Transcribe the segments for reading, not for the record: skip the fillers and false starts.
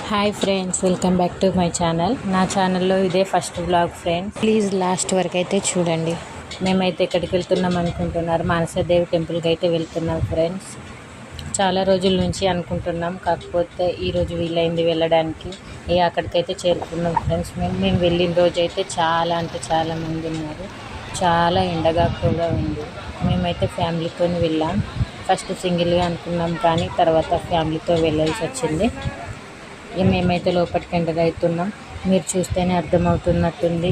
Hi friends, welcome back to my channel. నా ఛానల్లో ఇదే first blog friends. Please last వరకు అయితే చూడండి. మేమైతే ఎక్కడికి వెళ్తున్నాం అనుకుంటున్నారు? మానసదేవి టెంపుల్కి అయితే వెళ్తున్నాం ఫ్రెండ్స్. చాలా రోజుల నుంచి అనుకుంటున్నాం, కాకపోతే ఈరోజు వీలైంది వెళ్ళడానికి. అక్కడికైతే చేరుకున్నాం ఫ్రెండ్స్. మేము వెళ్ళిన రోజు అయితే చాలా మంది ఉన్నారు. చాలా ఎండగా కూడా ఉంది. మేమైతే ఫ్యామిలీతో వెళ్ళాం. ఫస్ట్ సింగిల్గా అనుకున్నాం, కానీ తర్వాత ఫ్యామిలీతో వెళ్ళాల్సి వచ్చింది. మేమైతే లోపలికి ఎంటర్ అవుతున్నాం. మీరు చూస్తేనే అర్థమవుతున్నట్టుంది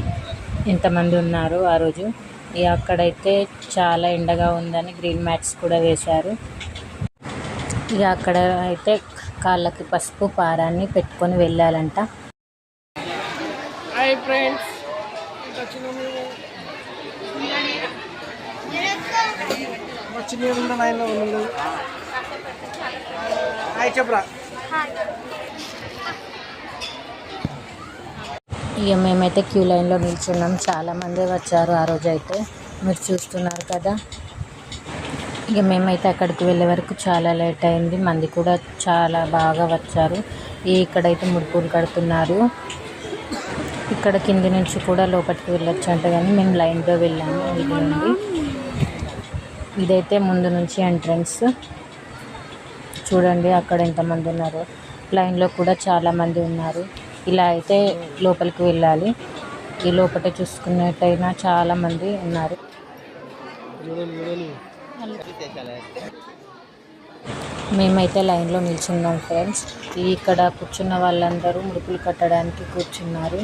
ఎంతమంది ఉన్నారు ఆ రోజు. అక్కడైతే చాలా ఎండగా ఉందని గ్రీన్ మ్యాట్స్ కూడా వేశారు. అక్కడ అయితే కాళ్ళకి పసుపు పారాన్ని పెట్టుకొని వెళ్ళాలంట. హాయ్ ఫ్రెండ్స్, చెప్పరా. మేమైతే క్యూ లైన్లో నిల్చున్నాం. చాలామంది వచ్చారు ఆ రోజు అయితే, మీరు చూస్తున్నారు కదా. మేమైతే అక్కడికి వెళ్ళే వరకు చాలా లేట్ అయింది. మంది కూడా చాలా బాగా వచ్చారు. ఇక్కడైతే ముడుపులు కడుతున్నారు. ఇక్కడ కింది నుంచి కూడా లోపలికి వెళ్ళొచ్చు అంట, కానీ మేము లైన్లో వెళ్ళాము. ఇది నుండి ఇదైతే ముందు నుంచి ఎంట్రన్స్. చూడండి అక్కడ ఎంతమంది ఉన్నారు. లైన్లో కూడా చాలామంది ఉన్నారు. ఇలా అయితే లోపలికి వెళ్ళాలి. ఈ లోపల చూసుకున్నట్టయినా చాలామంది ఉన్నారు. మేమైతే లైన్లో నిల్చున్నాం ఫ్రెండ్స్. ఇక్కడ కూర్చున్న వాళ్ళందరూ ముడుపులు కట్టడానికి కూర్చున్నారు.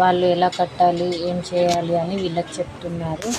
వాళ్ళు ఎలా కట్టాలి, ఏం చేయాలి అని వీళ్ళకి చెప్తున్నారు.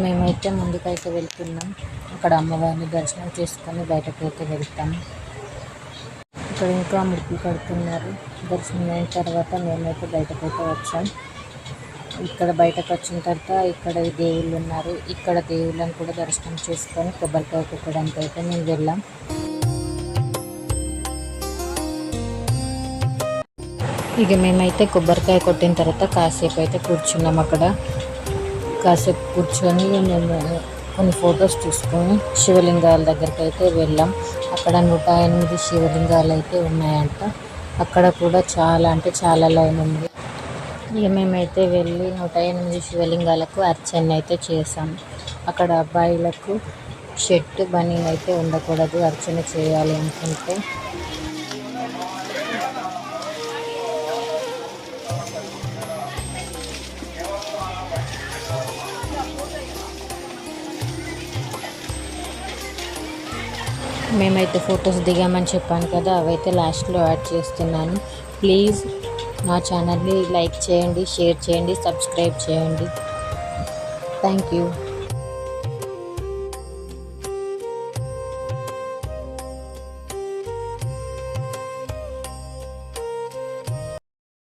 మేమైతే ముందుకైతే వెళ్తున్నాం. అక్కడ అమ్మవారిని దర్శనం చేసుకొని బయటకైతే వెళ్తాము. ఇక్కడ ఇంకా ముడుపులు కడుతున్నారు. దర్శనం అయిన తర్వాత మేమైతే బయటకైతే వచ్చాం. ఇక్కడ బయటకు వచ్చిన తర్వాత ఇక్కడ దేవుళ్ళు ఉన్నారు. ఇక్కడ దేవుళ్ళని కూడా దర్శనం చేసుకొని కొబ్బరికాయ కొట్టడానికి అయితే మేము వెళ్ళాం. మేమైతే కొబ్బరికాయ కొట్టిన తర్వాత కాసేపు అయితే కూర్చున్నాం. అక్కడ కాసేపు కూర్చొని మేము కొన్ని ఫొటోస్ తీసుకొని శివలింగాల దగ్గరికి అయితే వెళ్ళాం. అక్కడ 108 శివలింగాలు అయితే ఉన్నాయంట. అక్కడ కూడా చాలా లైన్ ఉంది. మేమైతే వెళ్ళి 108 శివలింగాలకు అర్చన అయితే చేసాం. అక్కడ అబ్బాయిలకు షర్ట్ బనీన్ అయితే ఉండకూడదు అర్చన చేయాలి అనుకుంటే. మేమైతే ఫొటోస్ దిగామని చెప్పాను కదా, అవైతే లాస్ట్లో యాడ్ చేస్తున్నాను. ప్లీజ్ నా ఛానల్ని లైక్ చేయండి, షేర్ చేయండి, సబ్స్క్రైబ్ చేయండి. Thank you.